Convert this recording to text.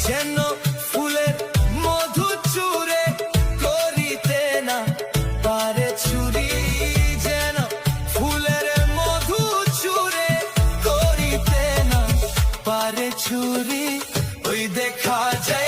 যেন ফুলের মধু চুরে করিতে না পারে চুরি, যেন ফুলের মধু চুরে করিতে না পারে চুরি। ওই দেখা যায়